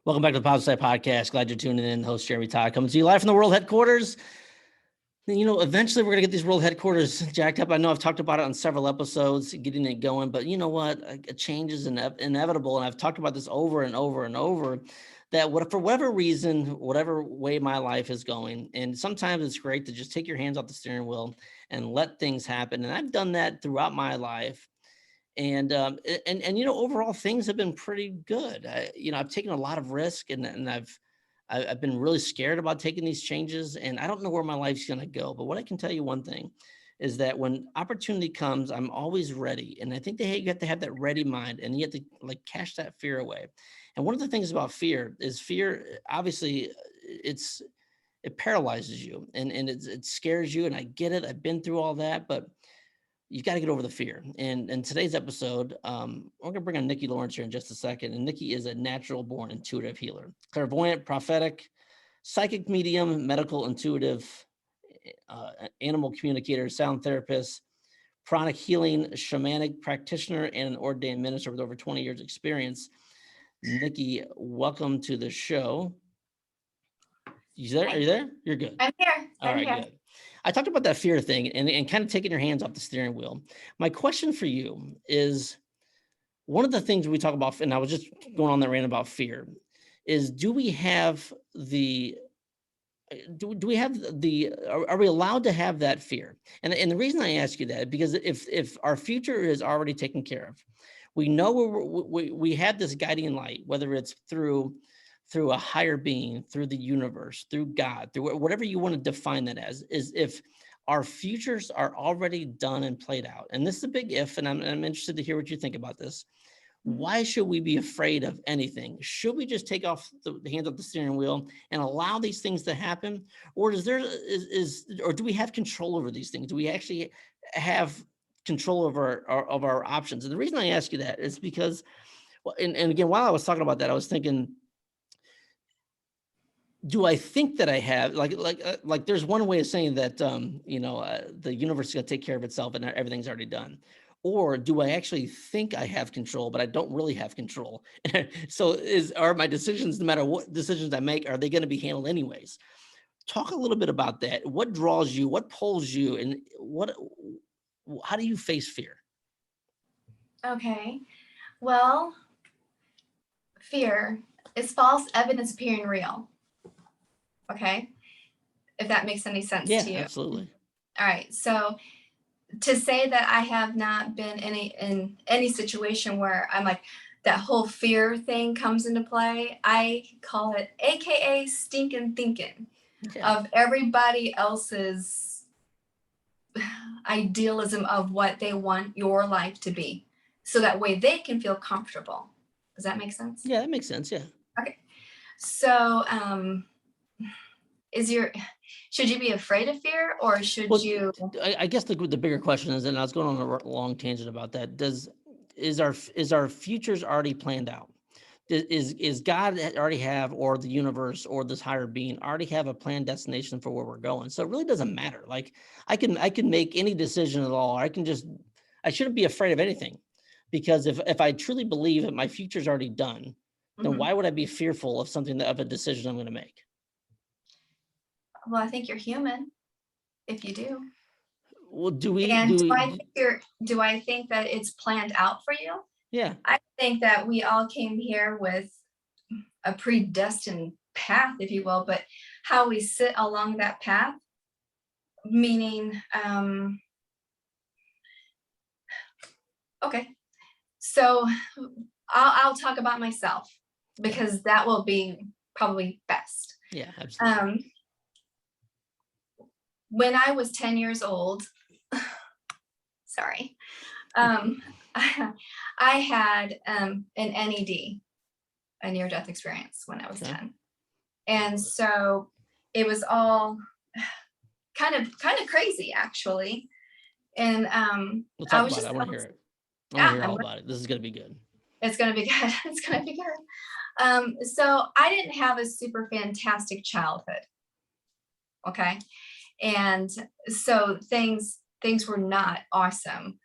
Welcome back to the Positive Side Podcast. Glad you're tuning in. Host Jeremy Todd coming to you live from the world headquarters. Eventually we're going to get these world headquarters jacked up. I know I've talked about it on several episodes, getting it going, but you know what? A change is inevitable. And I've talked about this over and over and over, that for whatever reason, whatever way my life is going, and sometimes it's great to just take your hands off the steering wheel and let things happen. And I've done that throughout my life. And overall things have been pretty good. I've taken a lot of risk, and I've been really scared about taking these changes, and I don't know where my life's going to go. But what I can tell you, one thing is that when opportunity comes, I'm always ready. And I think you have to have that ready mind, and you have to cash that fear away. And one of the things about fear is obviously it paralyzes you, and it scares you. And I get it. I've been through all that, but you got to get over the fear. And in today's episode, we're going to bring on Nikki Lawrence here in just a second. And Nikki is a natural born intuitive healer, clairvoyant, prophetic, psychic medium, medical intuitive, animal communicator, sound therapist, pranic healing, shamanic practitioner, and an ordained minister with over 20 years experience. Nikki, welcome to the show. You there? Are you there? You're good. I'm here. All right, good. I talked about that fear thing and kind of taking your hands off the steering wheel. My question for you is, one of the things we talk about, and I was just going on that rant about fear, is are we allowed to have that fear? And the reason I ask you that is because if our future is already taken care of, we know we have this guiding light, whether it's through a higher being, through the universe, through God, through whatever you want to define that as, is if our futures are already done and played out. And this is a big if, and I'm interested to hear what you think about this. Why should we be afraid of anything? Should we just take off the hands off the steering wheel and allow these things to happen? Or or do we have control over these things? Do we actually have control over our options? And the reason I ask you that is because, and again, while I was talking about that, I was thinking, do I think that I have like there's one way of saying that the universe is going to take care of itself and everything's already done, or do I actually think I have control but I don't really have control? So are my decisions, no matter what decisions I make, are they going to be handled anyways? Talk a little bit about that. What draws you, what pulls you, and how do you face fear? Okay, well, fear is false evidence appearing real. Okay, if that makes any sense to you. Yeah, absolutely. All right, so to say that I have not been in any situation where I'm like, that whole fear thing comes into play, I call it AKA stinking thinking of everybody else's idealism of what they want your life to be, so that way they can feel comfortable. Does that make sense? Yeah, that makes sense. Yeah. Okay, so should you be afraid of fear, or should you? I guess the bigger question is, and I was going on a long tangent about that. Is our futures already planned out? Is God already have, or the universe, or this higher being already have a planned destination for where we're going? So it really doesn't matter. Like I can make any decision at all. I shouldn't be afraid of anything, because if I truly believe that my future's already done, then why would I be fearful of a decision I'm going to make? Well, I think you're human if you do. Well, do I think that it's planned out for you? Yeah. I think that we all came here with a predestined path, if you will, but how we sit along that path, meaning, okay, so I'll talk about myself, because that will be probably best. Yeah, absolutely. When I was 10 years old, sorry, I had an NED, a near-death experience, when I was 10. And so it was all kind of crazy, actually. And we'll talk about it. I want to hear it. I want to hear all about it. This is going to be good. It's going to be good. It's going to be good. So I didn't have a super fantastic childhood. Okay. And so things were not awesome.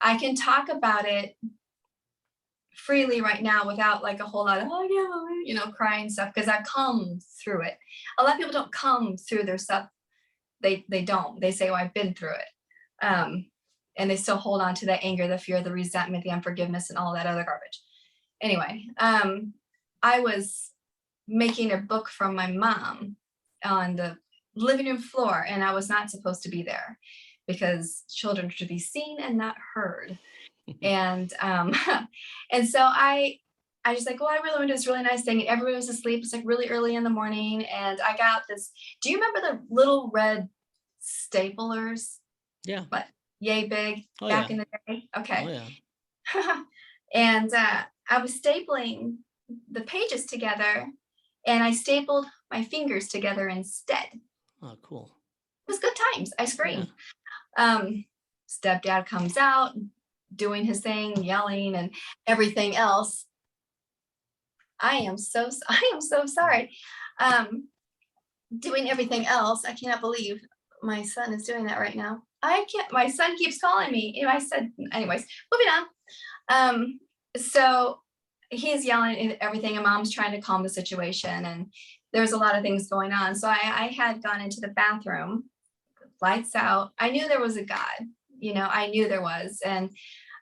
I can talk about it freely right now without like a whole lot of, oh yeah, crying stuff, because I've come through it. A lot of people don't come through their stuff. They don't. They say, "Oh, I've been through it," and they still hold on to that anger, the fear, the resentment, the unforgiveness, and all that other garbage. Anyway, I was making a book from my mom on the living room floor, and I was not supposed to be there because children should be seen and not heard. And and so I just like, oh, I really want to do this really nice thing. And everybody was asleep. It's like really early in the morning. And I got this. Do you remember the little red staplers? Yeah. But yay big Oh, back yeah. in the day? Oh, Okay. yeah. And I was stapling the pages together, and I stapled my fingers together instead. It Oh, cool. was good times. I Yeah. screamed. Stepdad comes out doing his thing, yelling and everything else. I am so sorry. Doing everything else. I cannot believe my son is doing that right now. My son keeps calling me. I said, anyways, moving on. So he's yelling at everything, and mom's trying to calm the situation, and there's a lot of things going on. So I had gone into the bathroom, lights out. I knew there was a God, I knew there was, and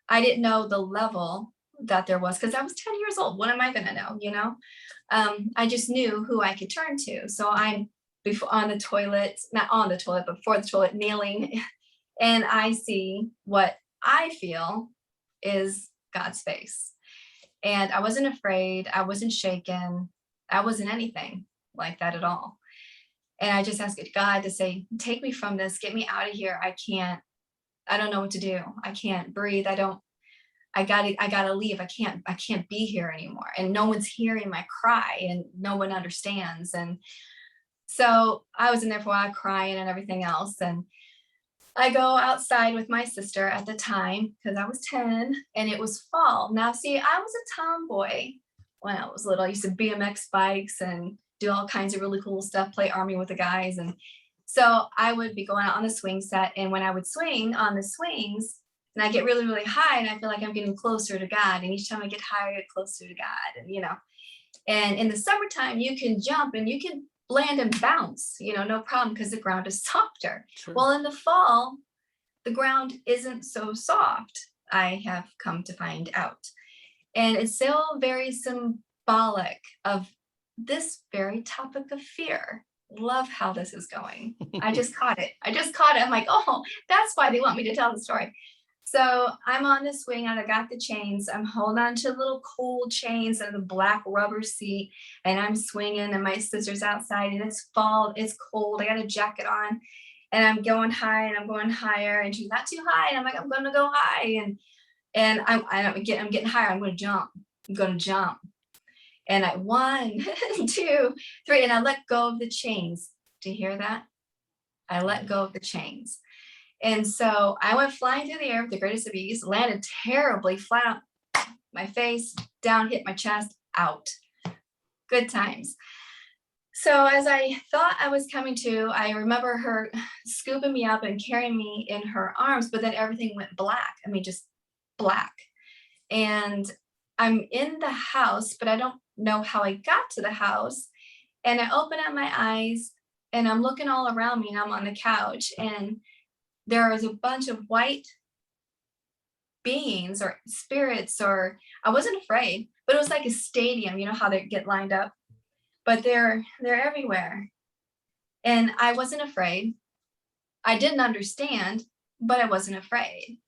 I didn't know the level that there was because I was 10 years old. What am I going to know? I just knew who I could turn to. So I'm on the toilet, not on the toilet, but before the toilet, kneeling, and I see what I feel is God's face. And I wasn't afraid. I wasn't shaken. I wasn't anything like that at all. And I just asked God to say, take me from this, get me out of here. I don't know what to do. I can't breathe. I gotta leave. I can't be here anymore. And no one's hearing my cry, and no one understands. And so I was in there for a while crying and everything else. And I go outside with my sister at the time because I was 10 and it was fall. Now, see, I was a tomboy when I was little. I used to BMX bikes and do all kinds of really cool stuff, play army with the guys. And so I would be going out on the swing set. And when I would swing on the swings, and I get really, really high, and I feel like I'm getting closer to God. And each time I get higher, I get closer to God. And, and in the summertime, you can jump and you can land and bounce, no problem, because the ground is softer. Sure. Well, in the fall, the ground isn't so soft, I have come to find out. And it's still very symbolic of this very topic of fear. Love how this is going. I just caught it. I'm like, oh, that's why they want me to tell the story. So I'm on the swing and I got the chains. I'm holding on to little cold chains and the black rubber seat, and I'm swinging, and my sister's outside, and it's fall, it's cold. I got a jacket on, and I'm going high and I'm going higher, and she's not too high. And I'm like, I'm going to go high. And I'm getting higher. I'm going to jump. And I 1, 2, 3, and I let go of the chains. Do you hear that? I let go of the chains. And so I went flying through the air with the greatest of ease, landed terribly flat on my face, down, hit my chest, out. Good times. So as I thought I was coming to, I remember her scooping me up and carrying me in her arms, but then everything went black. I mean, just black. And I'm in the house, but I don't know how I got to the house. And I open up my eyes, and I'm looking all around me, and I'm on the couch, and there was a bunch of white beings or spirits, or I wasn't afraid, but it was like a stadium, how they get lined up, but they're everywhere. And I wasn't afraid. I didn't understand, but I wasn't afraid.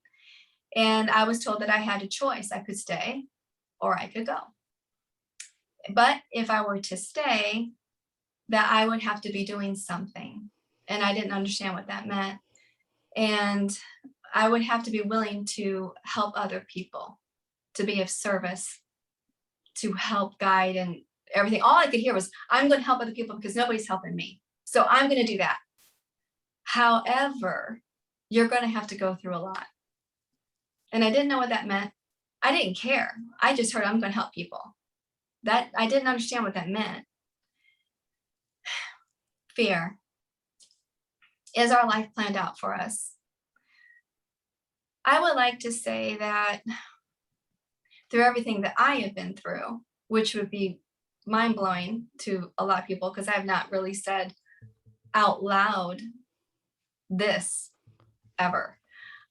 And I was told that I had a choice. I could stay or I could go. But if I were to stay, that I would have to be doing something. And I didn't understand what that meant. And I would have to be willing to help other people, to be of service, to help guide and everything. All I could hear was, I'm going to help other people because nobody's helping me. So I'm going to do that. However, you're going to have to go through a lot. And I didn't know what that meant. I didn't care. I just heard I'm going to help people. That I didn't understand what that meant. Fear. Is our life planned out for us? I would like to say that through everything that I have been through, which would be mind blowing to a lot of people because I have not really said out loud this ever.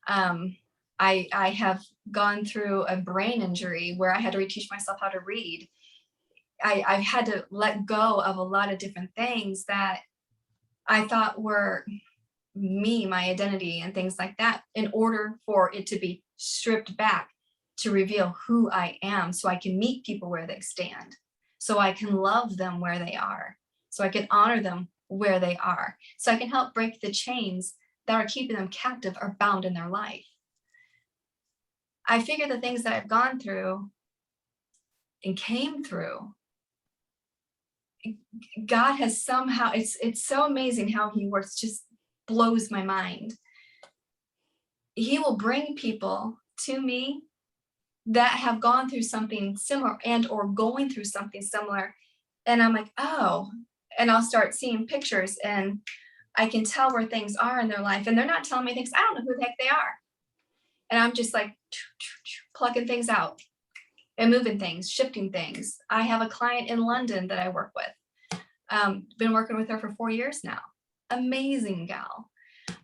Um, I have gone through a brain injury where I had to reteach myself how to read. I've had to let go of a lot of different things that I thought were me, my identity, and things like that, in order for it to be stripped back to reveal who I am so I can meet people where they stand, so I can love them where they are, so I can honor them where they are, so I can help break the chains that are keeping them captive or bound in their life. I figure the things that I've gone through and came through, God has somehow, it's so amazing how he works, just blows my mind. He will bring people to me that have gone through something similar and or going through something similar. And I'm like, oh, and I'll start seeing pictures and I can tell where things are in their life. And they're not telling me things. I don't know who the heck they are. And I'm just like plucking things out and moving things, shifting things. I have a client in London that I work with. Been working with her for 4 years now. Amazing gal.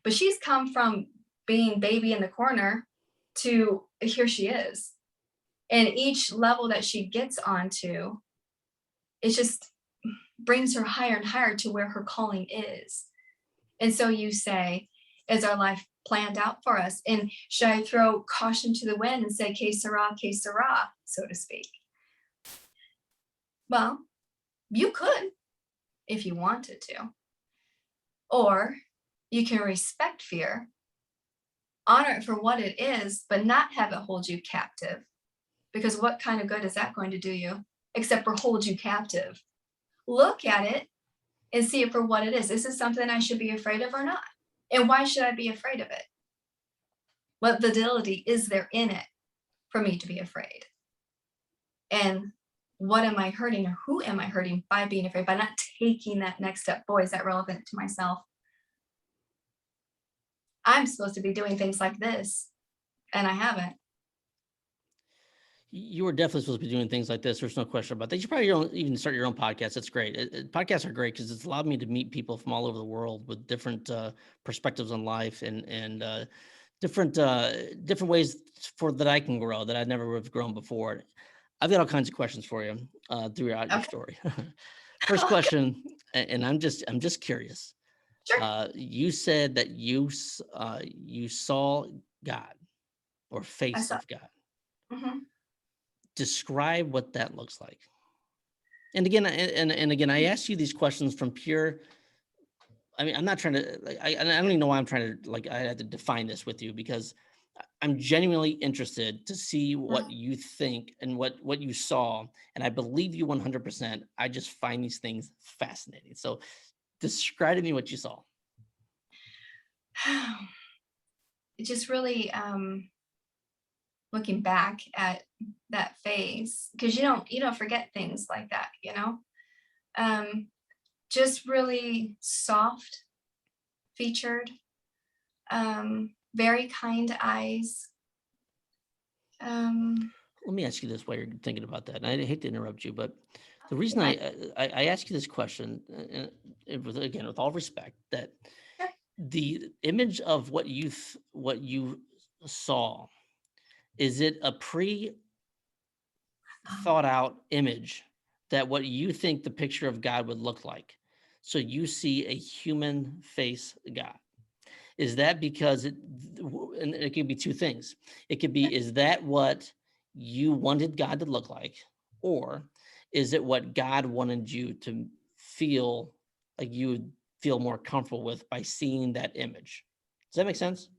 But she's come from being baby in the corner to here she is. And each level that she gets onto, it just brings her higher and higher to where her calling is. And so you say, is our life planned out for us? And should I throw caution to the wind and say, que sera, so to speak? Well, you could if you wanted to. Or you can respect fear, honor it for what it is, but not have it hold you captive. Because what kind of good is that going to do you except for hold you captive? Look at it and see it for what it is. Is this something I should be afraid of or not? And why should I be afraid of it? What validity is there in it for me to be afraid? And what am I hurting or who am I hurting by being afraid, by not taking that next step? Boy, is that relevant to myself. I'm supposed to be doing things like this, and I haven't. You were definitely supposed to be doing things like this. There's no question about that. You should probably even start your own podcast. That's great. Podcasts are great because it's allowed me to meet people from all over the world with different perspectives on life and different ways for that I can grow that I never would have grown before. I've got all kinds of questions for you throughout your Okay. story. First question, and I'm just curious. Sure. You said that you saw God or I face saw. of God. Mhm. Describe what that looks like. And again, and again, I ask you these questions from pure. I mean, I'm not trying to. Like, I don't even know why I'm trying to. Like, I had to define this with you because I'm genuinely interested to see what Mhm. you think and what you saw, and I believe you 100%. I just find these things fascinating. So, describe to me what you saw. It just really looking back at that phase, because you don't forget things like that, um just really soft featured, very kind eyes. um Let me ask you this while you're thinking about that. And I hate to interrupt you, but the you're reason fine. I ask you this question, again with all respect, that Sure. the image of what you saw, is it a pre thought um, out image that what you think the picture of God would look like? So you see a human face God. Is that because and it could be two things. It could be, is that what you wanted God to look like? Or is it what God wanted you to feel like you would feel more comfortable with by seeing that image? Does that make sense?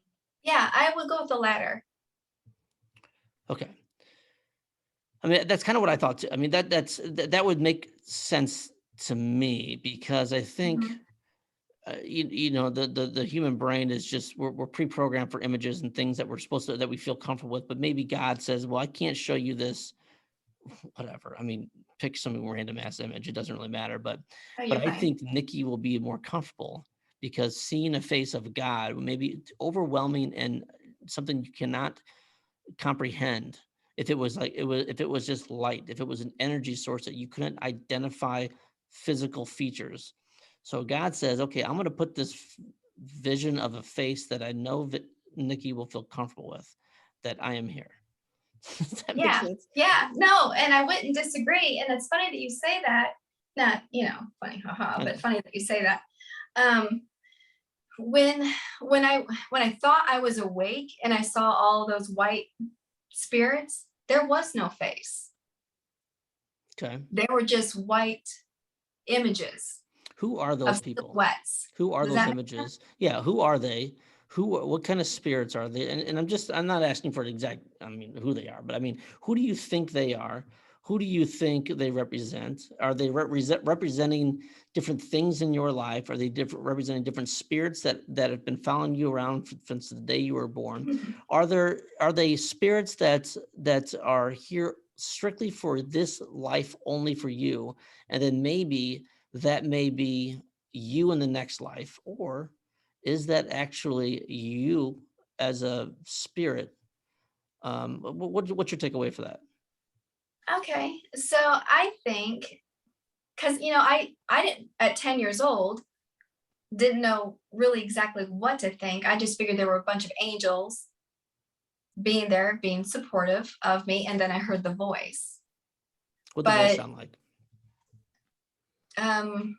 yeah, I would go with the latter. Okay. I mean, that's kind of what I thought too. I mean, that would make sense to me because I think Mhm. the human brain is just we're pre-programmed for images and things that we're supposed to that we feel comfortable with, but maybe God says, well, I can't show you this, whatever. I mean, pick some random ass image, it doesn't really matter, but Oh, but you're I fine. think Nikki will be more comfortable because seeing a face of God may be overwhelming and something you cannot comprehend, If it was like, if it was just light, if it was an energy source that you couldn't identify physical features. So God says, okay, I'm going to put this vision of a face that I know that Nikki will feel comfortable with, that I am here. Does that make Yeah. sense? Yeah. No, and I wouldn't disagree. And it's funny that you say that. Not, funny, haha, I but know. funny that you say that. Um, when when I thought I was awake and I saw all those white spirits, there was no face. Okay. They were just white images Who are of those people? silhouettes. Who are Does those that make sense? images? Yeah, who are they? What kind of spirits are they? And I'm not asking for an exact, I mean, who they are, but I mean, who do you think they are? Who do you think they represent? Are they representing different things in your life? Are they representing different spirits that have been following you around since the day you were born? Are they spirits that are here strictly for this life, only for you? And then maybe that may be you in the next life, or is that actually you as a spirit? What's your takeaway for that? Okay. So I think, because I didn't, at 10 years old, didn't know really exactly what to think. I just figured there were a bunch of angels being there, being supportive of me, and then I heard the voice. What the voice But sound like? um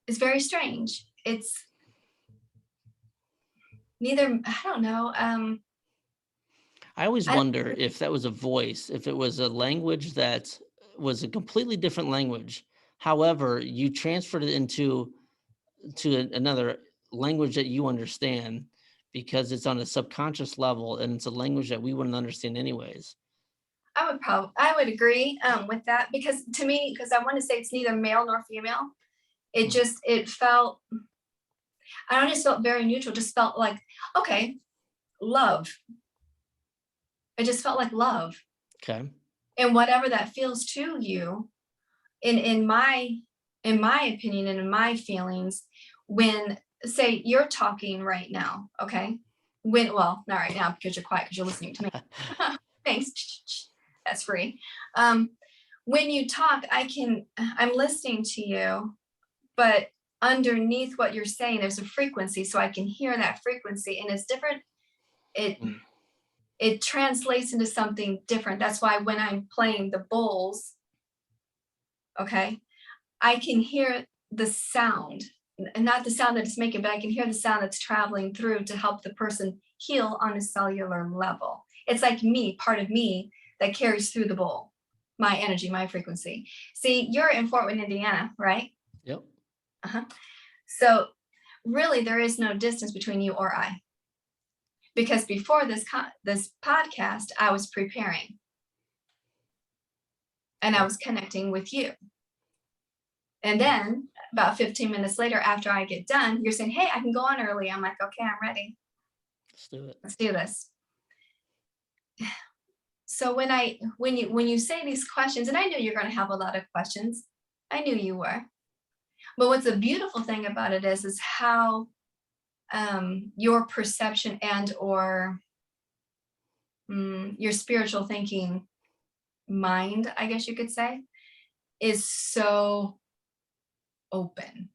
it's very strange. It's neither, I don't know. I always I wonder if that was a voice, if it was a language that was a completely different language. However, you transferred it into another language that you understand, because it's on a subconscious level and it's a language that we wouldn't understand anyways. I would agree with that, because to me, because I want to say it's neither male nor female. Hmm. It felt, I don't just felt very neutral, just felt like, okay, love. It just felt like love. Okay. And whatever that feels to you, in my opinion and in my feelings, when, say, you're talking right now, okay? Well, not right now because you're quiet because you're listening to me. Thanks. That's free. When you talk, I'm listening to you, but underneath what you're saying, there's a frequency, so I can hear that frequency, and it's different. It Mm. it translates into something different. That's why when I'm playing the bowls, okay, I can hear the sound, and not the sound that it's making, but I can hear the sound that's traveling through to help the person heal on a cellular level. It's like me, part of me that carries through the bowl, my energy, my frequency. See, you're in Fort Wayne, Indiana, right? Yep. Uh-huh. So really, there is no distance between you or I, because before this podcast, I was preparing and I was connecting with you. And then about 15 minutes later, after I get done, you're saying, hey, I can go on early. I'm like, okay, I'm ready. Let's do it. Let's do this. So when you say these questions, and I knew you're going to have a lot of questions. I knew you were. But what's the beautiful thing about it is how your perception and or your spiritual thinking mind, I guess you could say, is so open.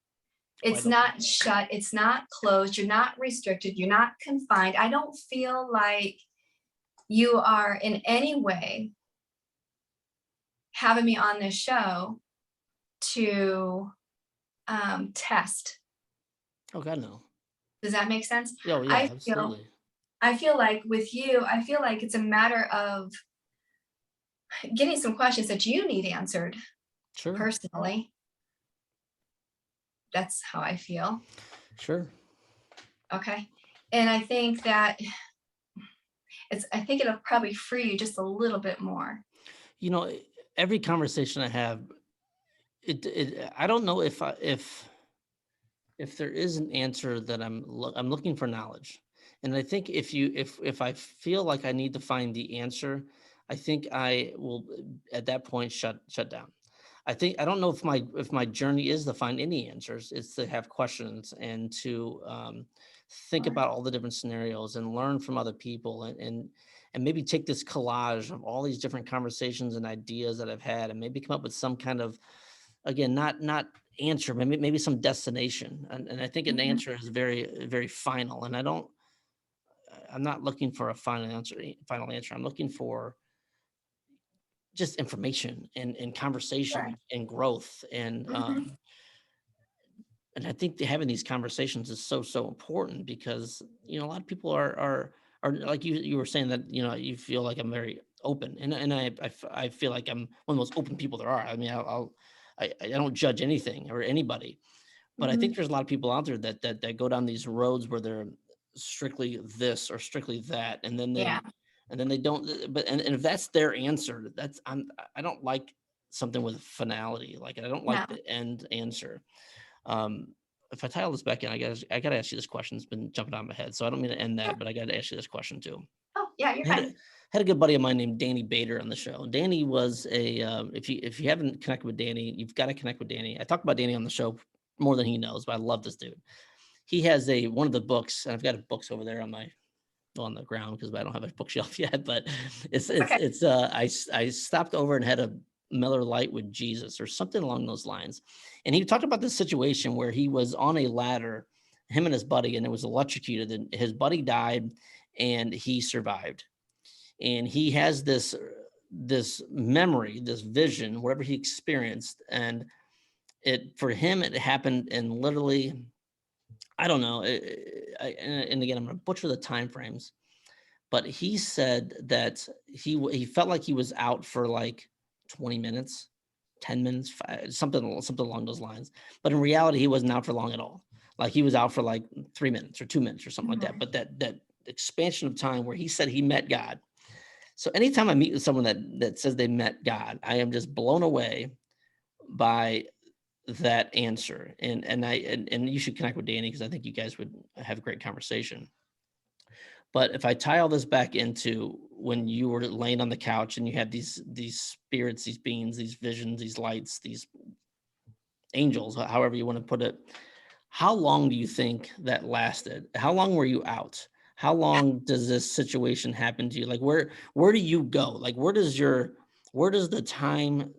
It's not shut. It's not closed. You're not restricted. You're not confined. I don't feel like you are in any way having me on this show to test. Oh God, no. Does that make sense? Oh yeah, absolutely. I feel like with you, I feel like it's a matter of getting some questions that you need answered Sure. personally. That's how I feel. Sure. Okay. And I think that I think it'll probably free you just a little bit more. You know, every conversation I have, I don't know if there is an answer that I'm looking for knowledge. And I think if I feel like I need to find the answer, I think I will at that point shut down. I don't know if my journey is to find any answers. It's to have questions and to think Sure. about all the different scenarios and learn from other people and maybe take this collage of all these different conversations and ideas that I've had and maybe come up with some kind of, again, not answer, maybe some destination. And I think an Mhm. answer is very, very final. And I'm not looking for a final answer. I'm looking for just information and Sure. conversation and growth. Mhm. And I think that having these conversations is so important because a lot of people are like you were saying that you feel like I'm very open, and I feel like I'm one of the most open people there are. I mean, I don't judge anything or anybody, but I think Mhm. there's a lot of people out there that go down these roads where they're strictly this or strictly that, Yeah. and then they don't. And if that's their answer, I don't like something with finality. Like I don't No. like the end answer. um, if I title this back in, I gotta ask you this question. It's been jumping out of my head, so I don't mean to end Sure. that, but I gotta ask you this question too. Oh, yeah, you're I fine. had a good buddy of mine named Danny Bader on the show. Danny was if you haven't connected with Danny, you've got to connect with Danny. I talk about Danny on the show more than he knows, but I love this dude. He has one of the books, and I've got books over there on the ground because I don't have a bookshelf yet. But it's It's it's okay. it's I stopped over and had a Miller Lite with Jesus or something along those lines, and he talked about this situation where he was on a ladder, him and his buddy, and it was electrocuted, and his buddy died, and he survived, and he has this memory, this vision, whatever he experienced, and it for him it happened in literally, I don't know, and again I'm going to butcher the time frames, but he said that he felt like he was out for like 20 minutes, 10 minutes, something along those lines. But in reality, he wasn't out for long at all. Like he was out for like 3 minutes or 2 minutes or something like that. Mhm. But that expansion of time where he said he met God. So anytime I meet with someone that says they met God, I am just blown away by that answer. And you should connect with Danny because I think you guys would have a great conversation. But if I tie all this back into when you were laying on the couch and you had these spirits, these beings, these visions, these lights, these angels, however you want to put it, how long do you think that lasted? How long were you out? How Yeah. long does this situation happen to you? Like where do you go? Like where does the time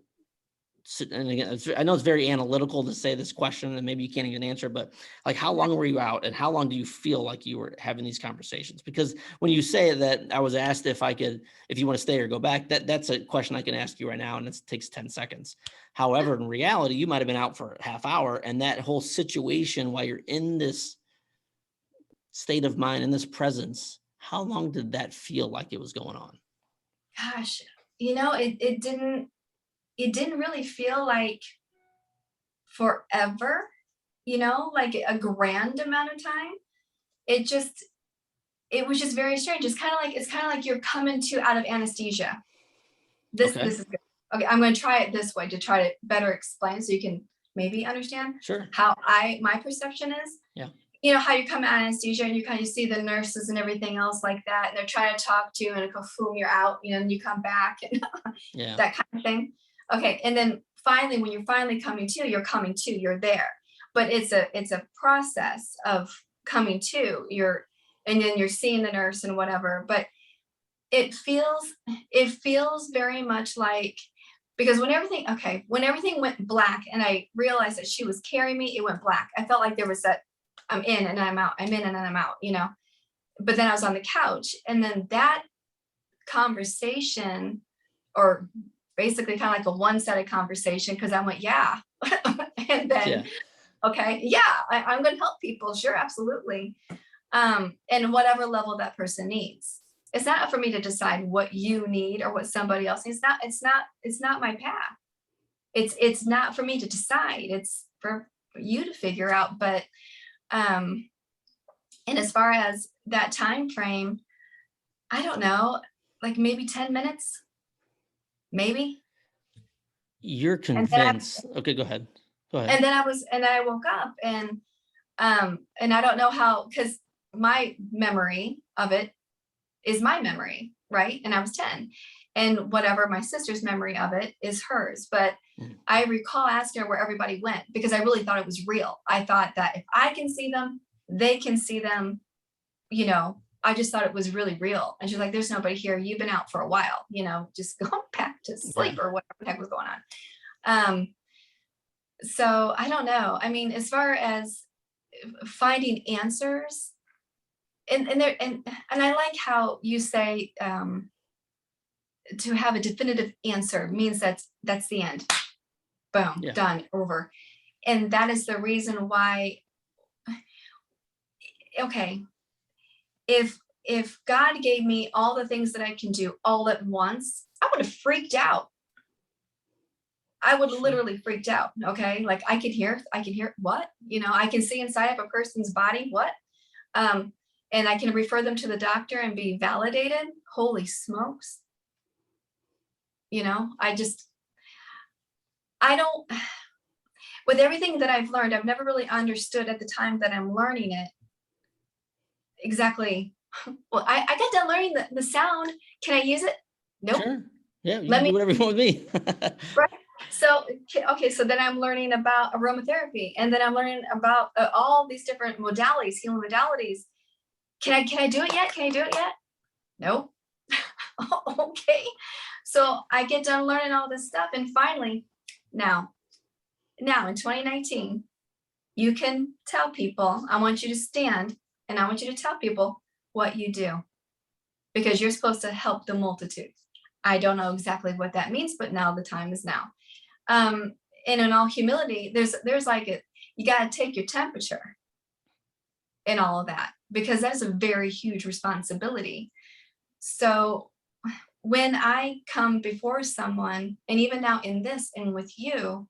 and again, I know it's very analytical to say this question, and maybe you can't even answer, but like, how Yeah. long were you out, and how long do you feel like you were having these conversations? Because when you say that, I was asked if you want to stay or go back. That's a question I can ask you right now, and it takes 10 seconds. However, in reality, you might have been out for a half hour, and that whole situation, while you're in this state of mind, in this presence, how long did that feel like it was going on? Gosh, it didn't really feel like forever, like a grand amount of time. It just it was just very strange. It's kind of like you're coming to out of anesthesia. This Okay, this is good. Okay, I'm going to try it this way to try to better explain so you can maybe understand sure, how I my perception is. yeah, How you come out of anesthesia and you kind of see the nurses and everything else like that, and they're trying to talk to you, and boom, you're out, and you come back and yeah, that kind of thing. Okay, and then finally, when you're finally you're coming to, you're there. But it's a process of coming to. And then you're seeing the nurse and whatever. But it feels it feels very much like, because when everything went black and I realized that she was carrying me, it went black. I felt like there was that I'm in and I'm out. I'm in and then I'm out. But then I was on the couch, and then that conversation, or basically kind of like a one-sided conversation, because I went, yeah. And then, yeah. okay, yeah, I'm going to help people. Sure, absolutely. And whatever level that person needs. It's not up for me to decide what you need or what somebody else needs. It's not my path. It's not for me to decide. It's for you to figure out. But um, and as far as that time frame, I don't know, like maybe 10 minutes, maybe. You're And then I convinced. Okay, go ahead. Go ahead. and then I woke up, and I don't know how, because my memory of it is my memory, right? And I was 10. And whatever my sister's memory of it is hers. But Mm, I recall asking her where everybody went because I really thought it was real. I thought that if I can see them, they can see them, you know, I just thought it was really real. And she's like, there's nobody here. You've been out for a while, just go back to sleep or whatever the heck was going on. So I don't know. I mean, as far as finding answers, and I like how you say to have a definitive answer means that's the end. Boom, Yeah. done, over. And that is the reason why, okay, if God gave me all the things that I can do all at once, I would have freaked out. I would literally freaked out. Okay. Like I could hear what, I can see inside of a person's body. What? And I can refer them to the doctor and be validated. Holy smokes. I don't, with everything that I've learned, I've never really understood at the time that I'm learning it exactly. Well, I got done learning the sound. Can I use it? Nope. Sure. Yeah. You can do whatever you want with me. Right. So, okay. So then I'm learning about aromatherapy, and then I'm learning about all these different modalities, healing modalities. Can I do it yet? Can I do it yet? Nope. Okay. So I get done learning all this stuff. And finally, now in 2019, you can tell people, I want you to stand and I want you to tell people what you do, because you're supposed to help the multitude. I don't know exactly what that means, but now the time is now. And in all humility, there's like you got to take your temperature and all of that, because that's a very huge responsibility. So when I come before someone, and even now in this and with you,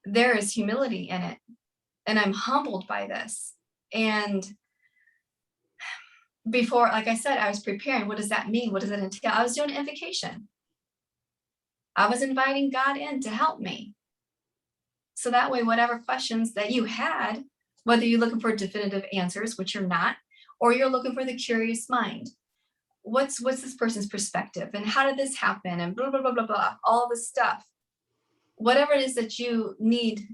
there is humility in it. And I'm humbled by this. And before, like I said, I was preparing. What does that mean? What does it entail? I was doing an invocation. I was inviting God in to help me. So that way, whatever questions that you had, whether you're looking for definitive answers, which you're not, or you're looking for the curious mind, what's this person's perspective, and how did this happen, and blah, blah, blah, blah, blah, all this stuff. Whatever it is that you need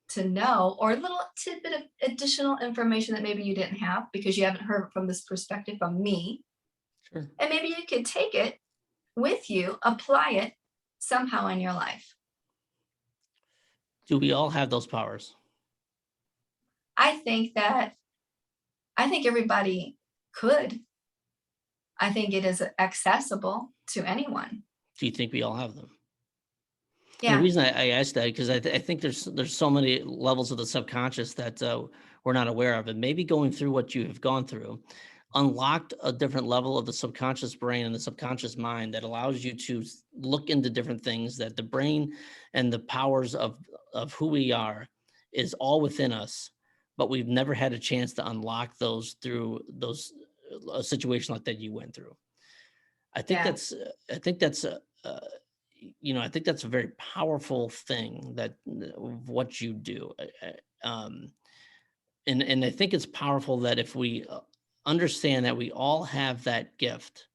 to know, or a little tidbit of additional information that maybe you didn't have because you haven't heard from this perspective from me. Sure. And maybe you could take it with you, apply it somehow in your life. Do we all have those powers? I think everybody could. I think it is accessible to anyone. Do you think we all have them? Yeah. And the reason I asked that, because I think there's so many levels of the subconscious that we're not aware of, and maybe going through what you have gone through unlocked a different level of the subconscious brain and the subconscious mind that allows you to look into different things, that the brain and the powers of who we are is all within us, but we've never had a chance to unlock those through a situation like that you went through. I think that's a very powerful thing, that what you do. And I think it's powerful that if we understand that we all have that gift,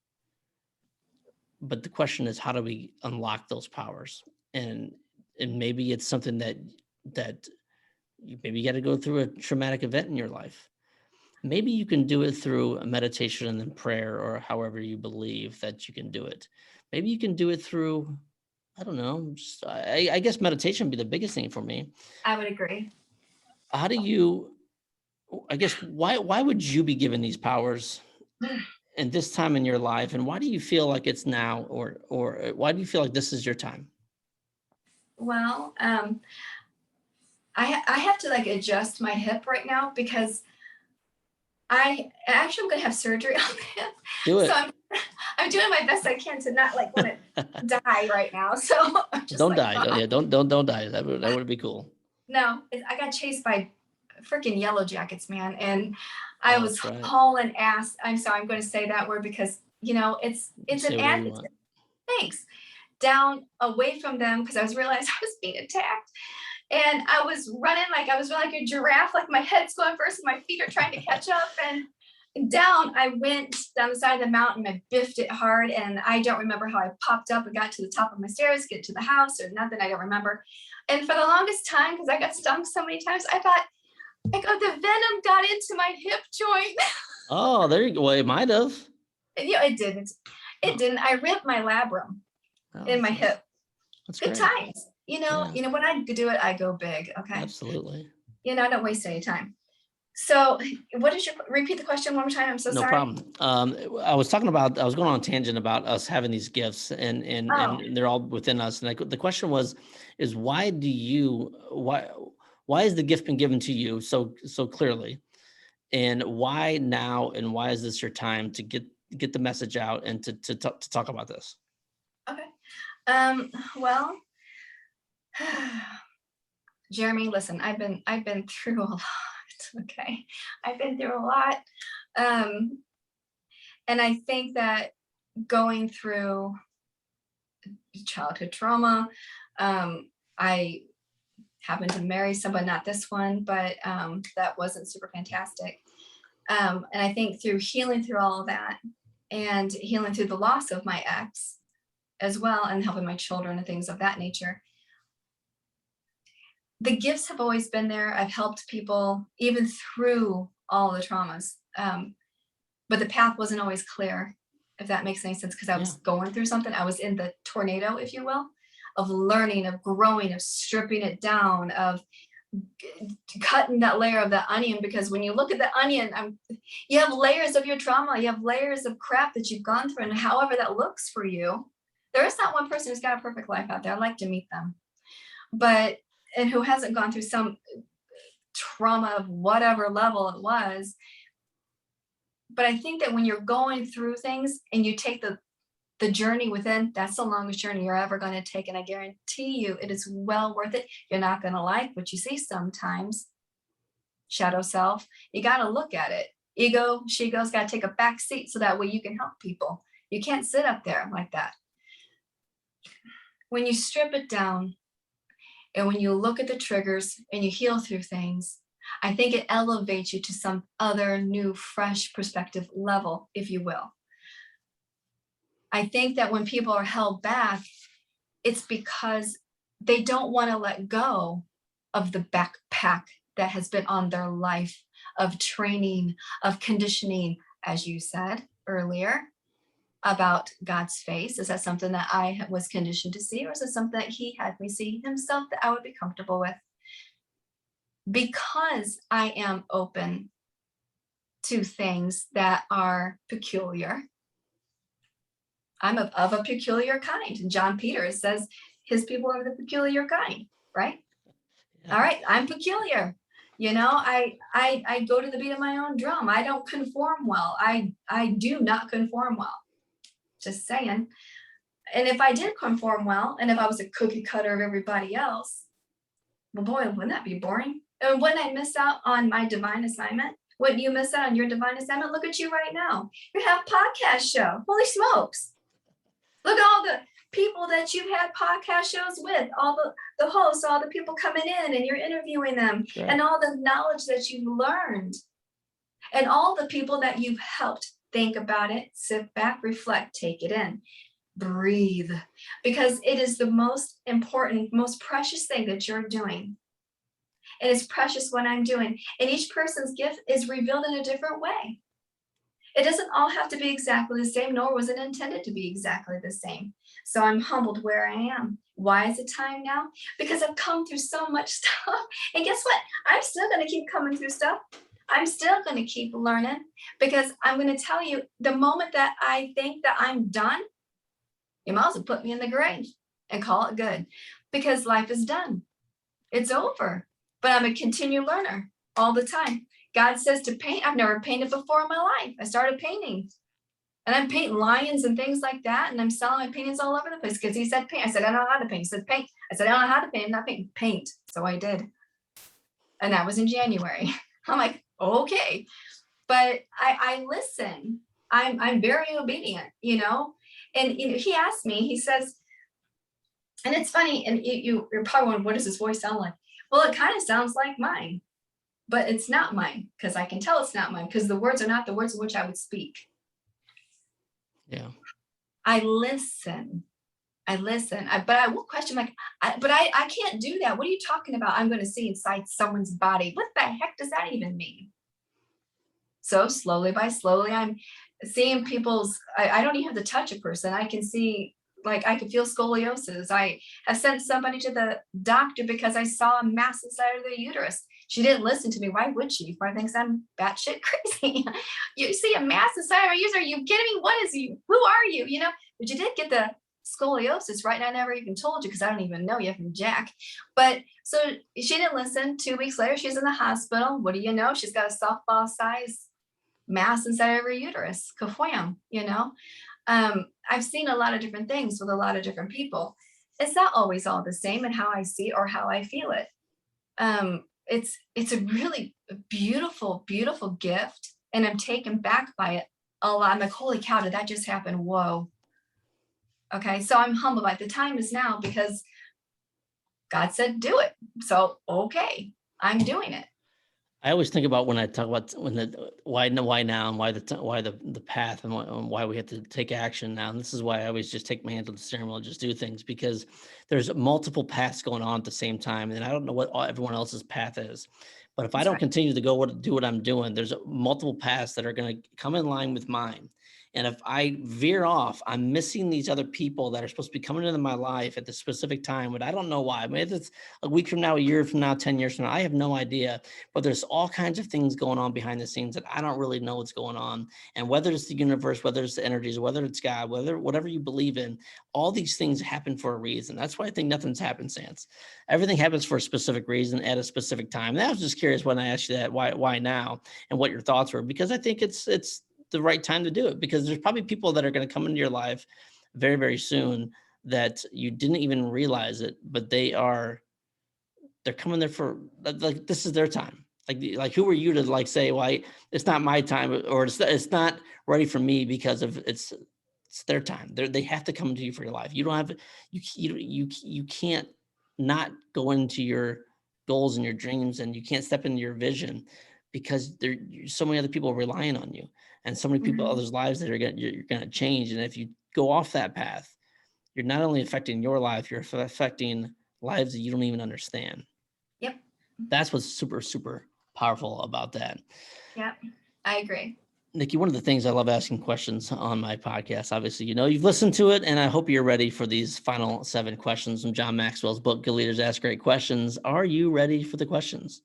but the question is, how do we unlock those powers? And maybe it's something that maybe you got to go through a traumatic event in your life. Maybe you can do it through a meditation and then prayer, or however you believe that you can do it. Maybe you can do it through, I don't know, I guess meditation would be the biggest thing for me. I would agree. How do you, I guess, why would you be given these powers in this time in your life? And why do you feel like it's now, or why do you feel like this is your time? Well, I have to like adjust my hip right now, because I'm going to have surgery on the hip. Do it. So I'm doing my best I can to not like want to die right now. So I'm just don't like, die. Don't die. That would be cool. No, I got chased by freaking yellow jackets, man. And I was right. hauling ass. I'm sorry, I'm going to say that word because, it's an adjective. Thanks. Down away from them, because I realized I was being attacked. And I was running like a giraffe, like my head's going first and my feet are trying to catch up. And down, I went down the side of the mountain. I biffed it hard. And I don't remember how I popped up and got to the top of my stairs, get to the house or nothing. I don't remember. And for the longest time, because I got stung so many times, I thought, the venom got into my hip joint. Oh, there you go. Well, it might have. It didn't. It Oh, didn't. I ripped my labrum oh, in my hip. that's Good great. times. Yeah, When I do it, I go big. Okay. absolutely. I don't waste any time. So what is repeat the question one more time? I'm so No sorry. problem. I was talking about, I was going on a tangent about us having these gifts Oh, and they're all within us. And the question is why has the gift been given to you so clearly? And why now? And why is this your time to get the message out and to talk about this? okay. Well, Jeremy, listen, I've been through a lot. Okay. I've been through a lot. Um, and I think that going through childhood trauma, I happened to marry someone, not this one, but that wasn't super fantastic. And I think through healing through all of that and healing through the loss of my ex as well, and helping my children and things of that nature, the gifts have always been there. I've helped people even through all the traumas. But the path wasn't always clear, if that makes any sense, because I Yeah. was going through something. I was in the tornado, if you will, of learning, of growing, of stripping it down, of cutting that layer of the onion. Because when you look at the onion, you have layers of your trauma, you have layers of crap that you've gone through, and however that looks for you, there is not one person who's got a perfect life out there. I'd like to meet them, and who hasn't gone through some trauma of whatever level it was. But I think that when you're going through things and you take the journey within, that's the longest journey you're ever going to take. And I guarantee you it is well worth it. You're not going to like what you see sometimes. Shadow self, you got to look at it. Ego, she-go's got to take a back seat so that way you can help people. You can't sit up there like that. When you strip it down and when you look at the triggers and you heal through things, I think it elevates you to some other new, fresh perspective level, if you will. I think that when people are held back, it's because they don't want to let go of the backpack that has been on their life of training, of conditioning, as you said earlier, about God's face. Is that something that I was conditioned to see, or is it something that he had me see himself that I would be comfortable with? Because I am open to things that are peculiar. I'm of a peculiar kind. And John Peter says his people are the peculiar kind, right? Yeah. All right, I'm peculiar. I go to the beat of my own drum. I don't conform well. I do not conform well. Just saying. And if I did conform well, and if I was a cookie cutter of everybody else, well, boy, wouldn't that be boring? And wouldn't I miss out on my divine assignment? Wouldn't you miss out on your divine assignment? Look at you right now. You have a podcast show. Holy smokes. Look at all the people that you've had podcast shows with, all the hosts, all the people coming in and you're interviewing them, Right. and all the knowledge that you've learned, and all the people that you've helped. Think about it, sit back, reflect, take it in, breathe, because it is the most important, most precious thing that you're doing. And it's precious what I'm doing. And each person's gift is revealed in a different way. It doesn't all have to be exactly the same, nor was it intended to be exactly the same. So I'm humbled where I am. Why is it time now? Because I've come through so much stuff. And guess what? I'm still going to keep coming through stuff. I'm still going to keep learning, because I'm going to tell you, the moment that I think that I'm done, you might as well put me in the grave and call it good, because life is done. It's over. But I'm a continued learner all the time. God says to paint. I've never painted before in my life. I started painting. And I'm painting lions and things like that. And I'm selling my paintings all over the place because he said paint. I said, I don't know how to paint. He said paint. I said, I don't know how to paint. I'm not painting. Paint. So I did. And that was in January. I'm like, okay. But I listen. I'm very obedient, And he asked me, he says, and it's funny, and you're probably wondering, what does his voice sound like? Well, it kind of sounds like mine, but it's not mine, because I can tell it's not mine, because the words are not the words in which I would speak. Yeah. I listen. But I will question, like, I can't do that. What are you talking about? I'm going to see inside someone's body. What the heck does that even mean? So slowly by slowly, I'm seeing I don't even have to touch a person. I can see, like, I can feel scoliosis. I have sent somebody to the doctor because I saw a mass inside of their uterus. She didn't listen to me. Why would she? She probably thinks I'm batshit crazy. You see a mass inside of our uterus? Are you kidding me? What is you? Who are you? You know, but you did get the scoliosis, right? And I never even told you because I don't even know you from Jack. But so she didn't listen. 2 weeks later, she's in the hospital. What do you know? She's got a softball size mass inside of her uterus. Kafwam, you know? I've seen a lot of different things with a lot of different people. It's not always all the same in how I see or how I feel it. It's a really beautiful, beautiful gift, and I'm taken back by it a lot. I'm like, holy cow, did that just happen? Whoa. Okay, so I'm humble by it. The time is now because God said do it. So okay, I'm doing it. I always think about when I talk about why now and why the path and why we have to take action now. And this is why I always just take my hand to the steering wheel and just do things, because there's multiple paths going on at the same time, and I don't know what everyone else's path is. But if I don't continue to do what I'm doing, there's multiple paths that are going to come in line with mine. And if I veer off, I'm missing these other people that are supposed to be coming into my life at the specific time, but I don't know why. Maybe it's a week from now, a year from now, 10 years from now. I have no idea. But there's all kinds of things going on behind the scenes that I don't really know what's going on. And whether it's the universe, whether it's the energies, whether it's God, whatever you believe in, all these things happen for a reason. That's why I think nothing's happenstance. Everything happens for a specific reason at a specific time. And I was just curious when I asked you that, why now, and what your thoughts were, because I think it's the right time to do it, because there's probably people that are going to come into your life very, very soon that you didn't even realize it, but they're coming there for, like, this is their time. Like who are you to like say, well, it's not my time, or it's not ready for me, because of it's their time. They have to come into you for your life. You don't have, you can't not go into your goals and your dreams, and you can't step into your vision, because there's so many other people relying on you, and so many people, others' lives that you're gonna change. And if you go off that path, you're not only affecting your life, you're affecting lives that you don't even understand. Yep. That's what's super, super powerful about that. Yep. I agree. Nikki, one of the things I love asking questions on my podcast, obviously, you've listened to it, and I hope you're ready for these final 7 questions from John Maxwell's book, Good Leaders Ask Great Questions. Are you ready for the questions?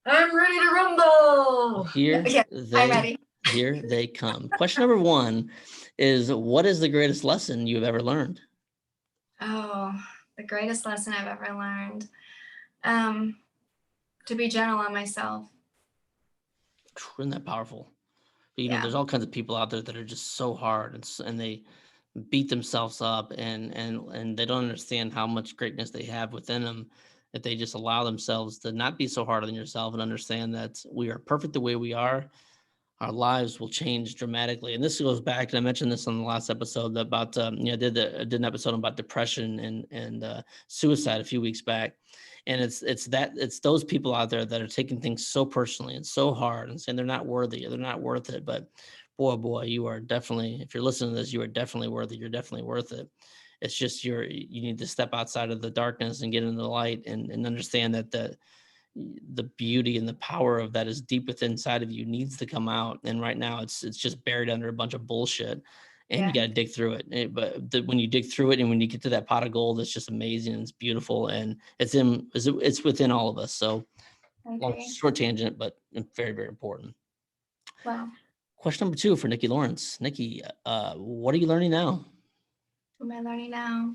I'm ready to rumble. I'm ready. Here they come. Question number 1 is, what is the greatest lesson you've ever learned? Oh, the greatest lesson I've ever learned. To be gentle on myself. Isn't that powerful? There's all kinds of people out there that are just so hard, and they beat themselves up, and they don't understand how much greatness they have within them, if they just allow themselves to not be so hard on yourself and understand that we are perfect the way we are. Our lives will change dramatically. And this goes back, and I mentioned this on the last episode about, I did an episode about depression and suicide a few weeks back. And it's those people out there that are taking things so personally and so hard and saying they're not worthy, or they're not worth it. But boy, you are definitely, if you're listening to this, you are definitely worthy. You're definitely worth it. It's just you need to step outside of the darkness and get into the light, and understand that the beauty and the power of that is deep within inside of you, needs to come out. And right now it's just buried under a bunch of bullshit, and you got to dig through it. But when you dig through it, and when you get to that pot of gold, it's just amazing, and it's beautiful, and it's within all of us. So short tangent, but very, very important. Wow. Question number 2 for Nikki Lawrence. Nikki, what are you learning now? What am I learning now?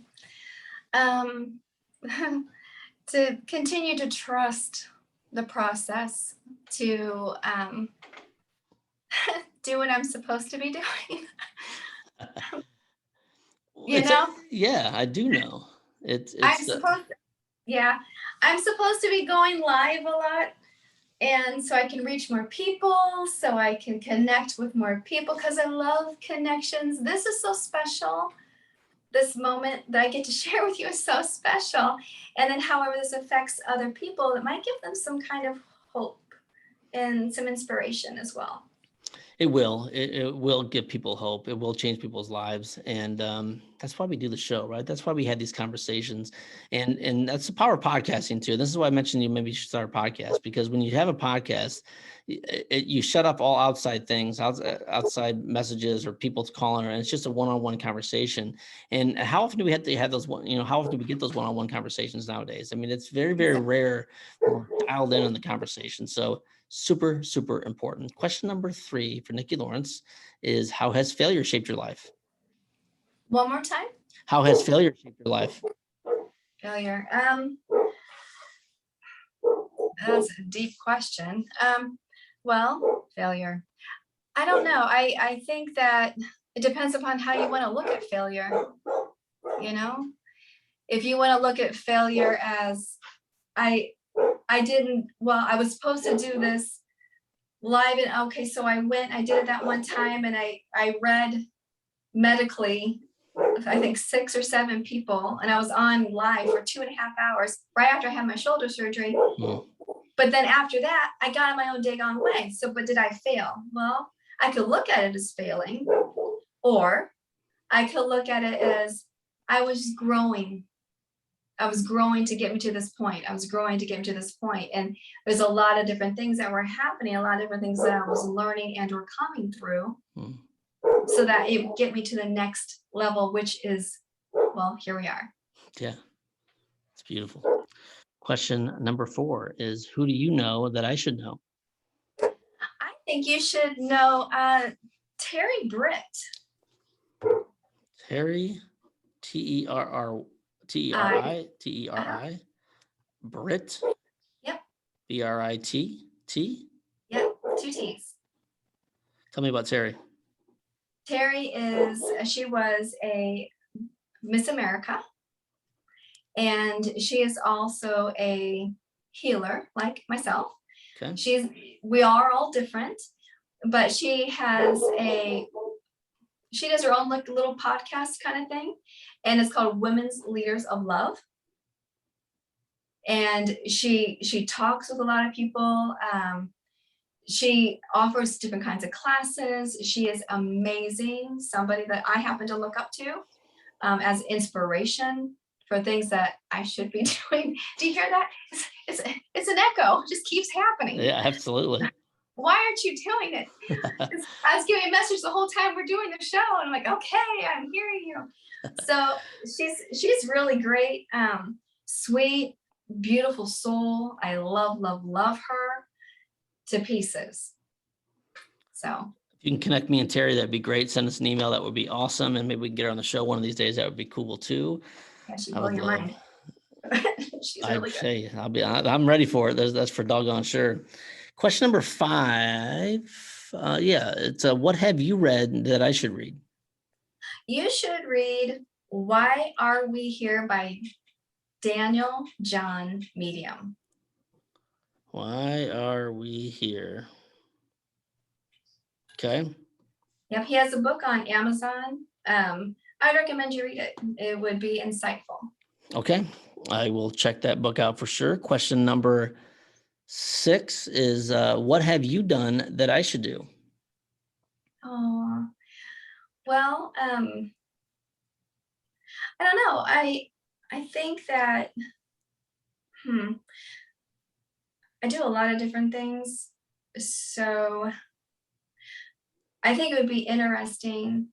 To continue to trust the process, to do what I'm supposed to be doing. Yeah, I do know. I'm supposed to be going live a lot, and so I can reach more people, so I can connect with more people, because I love connections. This is so special. This moment that I get to share with you is so special. And then however this affects other people, it might give them some kind of hope and some inspiration as well. It will. It will give people hope. It will change people's lives, and that's why we do the show, right? That's why we had these conversations, and that's the power of podcasting too. This is why I mentioned you maybe should start a podcast, because when you have a podcast, you shut up all outside things, outside messages or people's calling, and it's just a one-on-one conversation. And how often do we have to have those one? How often do we get those one-on-one conversations nowadays? I mean, it's very, very rare. We're dialed in on the conversation, so. Super, super important. Question number 3 for Nikki Lawrence is, how has failure shaped your life? One more time. How has failure shaped your life? Failure. That's a deep question. Well, failure. I don't know. I think that it depends upon how you want to look at failure. If you want to look at failure as I was supposed to do this live, and okay, so I did it that one time, and I read medically, I think 6 or 7 people, and I was on live for 2.5 hours right after I had my shoulder surgery. But then after that, I got in my own daggone way. So, but did I fail? Well, I could look at it as failing, or I could look at it as I was growing. I was growing to get me to this point. And there's a lot of different things that were happening, a lot of different things that I was learning and or coming through, so that it would get me to the next level, which is, well, here we are. Yeah, it's beautiful. Question number 4 is, who do you know that I should know? I think you should know Terry Britt. Terry, T-E-R-R-I, Britt. Yep. B-R-I-T-T. Yep, 2 T's. Tell me about Terry. Terry she was a Miss America, and she is also a healer like myself. Okay. We are all different, but she does her own little podcast kind of thing, and it's called Women's Leaders of Love. And she talks with a lot of people. She offers different kinds of classes. She is amazing, somebody that I happen to look up to as inspiration for things that I should be doing. Do you hear that? It's an echo. It just keeps happening. Yeah, absolutely. Why aren't you doing it? I was giving a message the whole time we're doing the show, and I'm like, okay, I'm hearing you. So she's really great, sweet, beautiful soul. I love her to pieces. So if you can connect me and Terry, that'd be great. Send us an email. That would be awesome. And maybe we can get her on the show one of these days. That would be cool too. Yeah, she'd blow your mind. She's really good. I'm ready for it. That's for doggone sure. Question number 5. It's what have you read that I should read? You should read Why Are We Here by Daniel John Medium. Why Are We Here? Okay. Yep, he has a book on Amazon. I'd recommend you read it. It would be insightful. Okay, I will check that book out for sure. Question number 6 is, what have you done that I should do? Oh, well, I don't know. I think that, I do a lot of different things. So I think it would be interesting,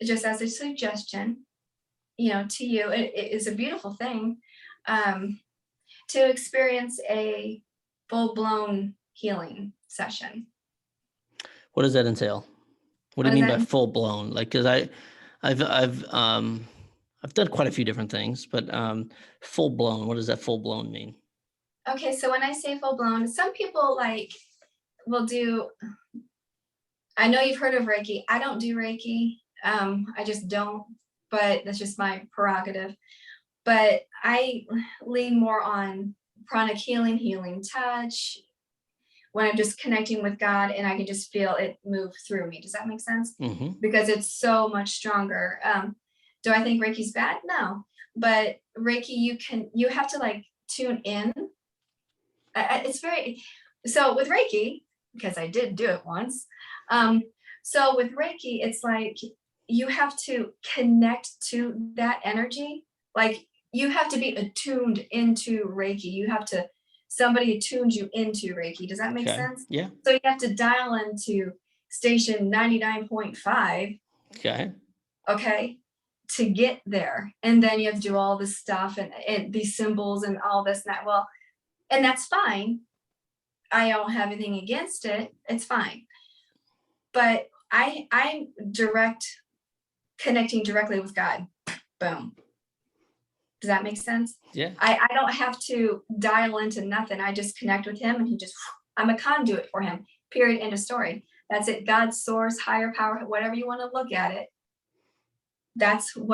just as a suggestion, to you, it is a beautiful thing, to experience a full-blown healing session. What does that entail? What do you mean by full blown? Like, because I've done quite a few different things, but full blown, what does that full blown mean? Okay, so when I say full blown, some people will do, I know you've heard of Reiki. I don't do Reiki. I just don't, but that's just my prerogative. But I lean more on pranic healing touch, when I'm just connecting with God and I can just feel it move through me. Does that make sense? Mm-hmm. Because it's so much stronger. Do I think Reiki's bad? No. But Reiki, you have to tune in. So with Reiki, because I did do it once, So with Reiki, it's like you have to connect to that energy. Like you have to be attuned into Reiki. Somebody attuned you into Reiki. Does that make Okay. sense? Yeah. So you have to dial into station 99.5, Okay. okay, to get there. And then you have to do all this stuff and these symbols and all this and that. Well, and that's fine. I don't have anything against it. It's fine. But I'm connecting directly with God. Boom. Does that make sense? Yeah. I don't have to dial into nothing. I just connect with him and I'm a conduit for him. Period. End of story. That's it. God's source, higher power, whatever you want to look at it. That's who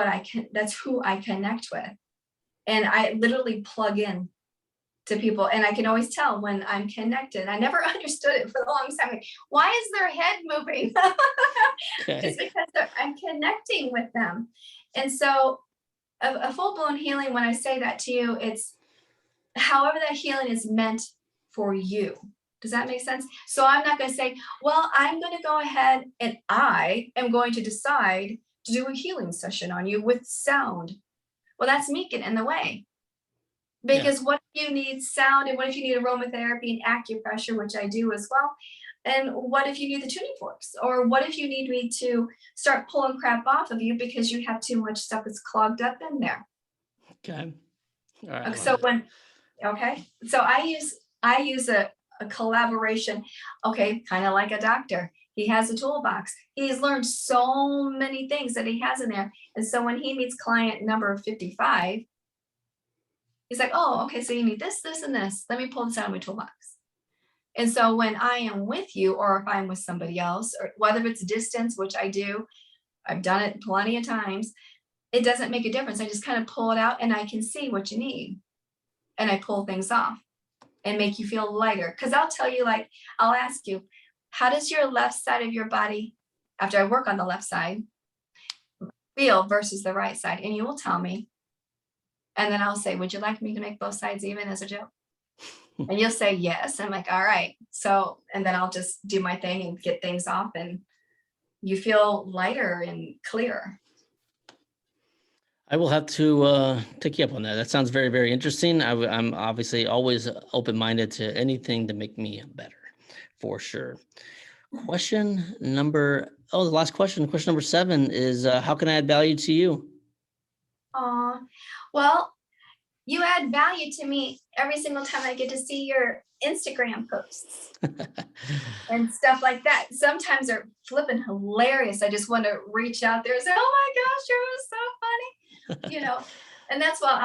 I connect with. And I literally plug in to people, and I can always tell when I'm connected. I never understood it for the longest time. Like, why is their head moving? Okay. Just because I'm connecting with them. And so a full-blown healing, when I say that to you, it's however that healing is meant for you. Does that make sense? So I'm not going to say, well, I'm going to go ahead and I am going to decide to do a healing session on you with sound. Well, that's me getting in the way. Because what if you need sound, and what if you need aromatherapy and acupressure, which I do as well? And what if you need the tuning forks? Or what if you need me to start pulling crap off of you because you have too much stuff that's clogged up in there? Okay. All right. So so I use a collaboration, okay, kind of like a doctor. He has a toolbox. He's learned so many things that he has in there. And so when he meets client number 55, he's like, oh, okay, so you need this, this, and this. Let me pull this out of my toolbox. And so when I am with you, or if I'm with somebody else, or whether it's distance, which I do, I've done it plenty of times, it doesn't make a difference. I just kind of pull it out and I can see what you need. And I pull things off and make you feel lighter. Because I'll tell you, like, I'll ask you, how does your left side of your body, after I work on the left side, feel versus the right side? And you will tell me. And then I'll say, would you like me to make both sides even as a joke? And you'll say yes. I'm like, all right. So, and then I'll just do my thing and get things off, and you feel lighter and clearer. I will have to take you up on that. That sounds very, very interesting. I'm obviously always open-minded to anything to make me better, for sure. The last question number 7 is, how can I add value to you? Well, you add value to me every single time I get to see your Instagram posts and stuff like that. Sometimes they're flipping hilarious. I just want to reach out there and say, oh my gosh, you're so funny, and that's why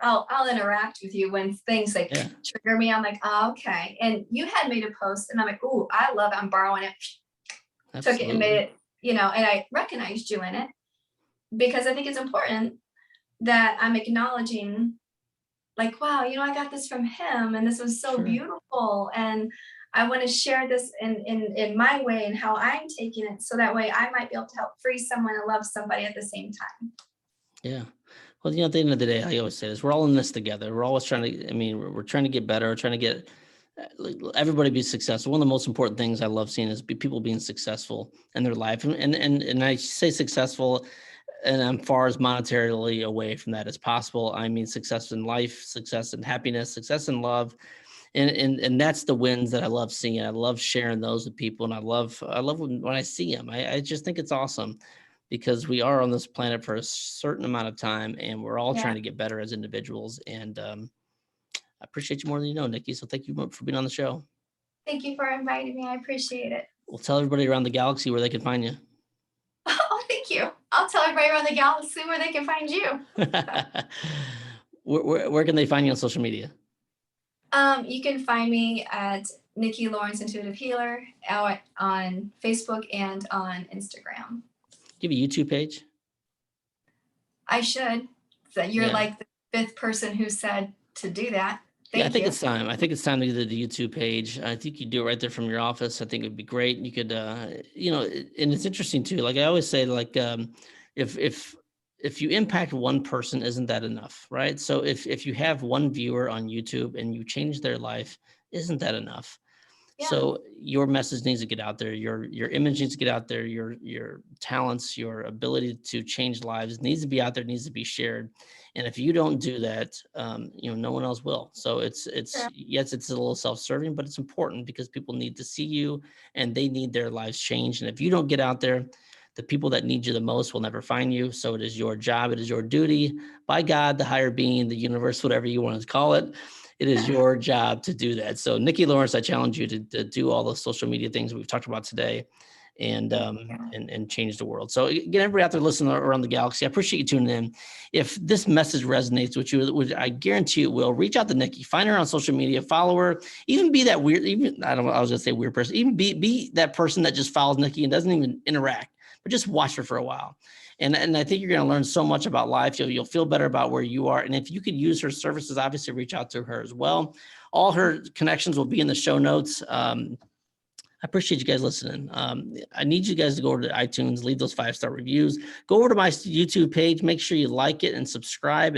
I'll interact with you when things like trigger me. I'm like, oh, okay. And you had made a post and I'm like, oh, I love it. I'm borrowing it. Absolutely. Took it and made it, and I recognized you in it because I think it's important that I'm acknowledging, like, wow, I got this from him and this was so beautiful. And I want to share this in my way and how I'm taking it. So that way I might be able to help free someone and love somebody at the same time. Yeah. Well, at the end of the day, I always say this, we're all in this together. We're always we're trying to get better. We're trying to get everybody be successful. One of the most important things I love seeing is people being successful in their life. And I say successful, and I'm far as monetarily away from that as possible. I mean, success in life, success in happiness, success in love. And that's the wins that I love seeing. I love sharing those with people. And I love when I see them. I just think it's awesome because we are on this planet for a certain amount of time and we're all trying to get better as individuals. And I appreciate you more than you know, Nikki. So thank you for being on the show. Thank you for inviting me. I appreciate it. We'll tell everybody around the galaxy where they can find you. Oh, thank you. I'll tell everybody around the galaxy where they can find you. Where can they find you on social media? You can find me at Nikki Lawrence Intuitive Healer on Facebook and on Instagram. Do you have a YouTube page? I should. So you're like the 5th person who said to do that. I think it's time. I think it's time to do the YouTube page. I think you do it right there from your office. I think it'd be great. You could, and it's interesting too. Like I always say, like if you impact one person, isn't that enough, right? So if you have one viewer on YouTube and you change their life, isn't that enough? Yeah. So your message needs to get out there. Your image needs to get out there. Your talents, your ability to change lives needs to be out there. Needs to be shared. And if you don't do that, no one else will. So it's Sure. yes, it's a little self-serving, but it's important because people need to see you and they need their lives changed. And if you don't get out there, the people that need you the most will never find you. So it is your job. It is your duty by God, the higher being, the universe, whatever you want to call it. It is your job to do that. So Nikki Lawrence, I challenge you to do all the social media things we've talked about today and change the world. So again, everybody out there listening around the galaxy, I appreciate you tuning in. If this message resonates with you, which I guarantee it will, reach out to Nikki, find her on social media, follow her, even be that weird, even I don't know, I was gonna say weird person, even be that person that just follows Nikki and doesn't even interact, but just watch her for a while. And I think you're going to learn so much about life. You'll feel better about where you are. And if you could use her services, obviously reach out to her as well. All her connections will be in the show notes. I appreciate you guys listening. I need you guys to go over to iTunes, leave those 5-star reviews. Go over to my YouTube page. Make sure you like it and subscribe.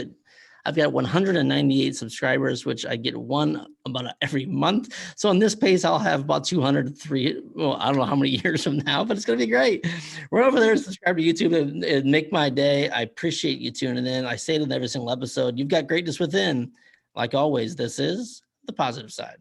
I've got 198 subscribers, which I get one about every month. So on this pace, I'll have about 203. Well, I don't know how many years from now, but it's going to be great. We're over there. Subscribe to YouTube and make my day. I appreciate you tuning in. I say it in every single episode. You've got greatness within. Like always, this is the positive side.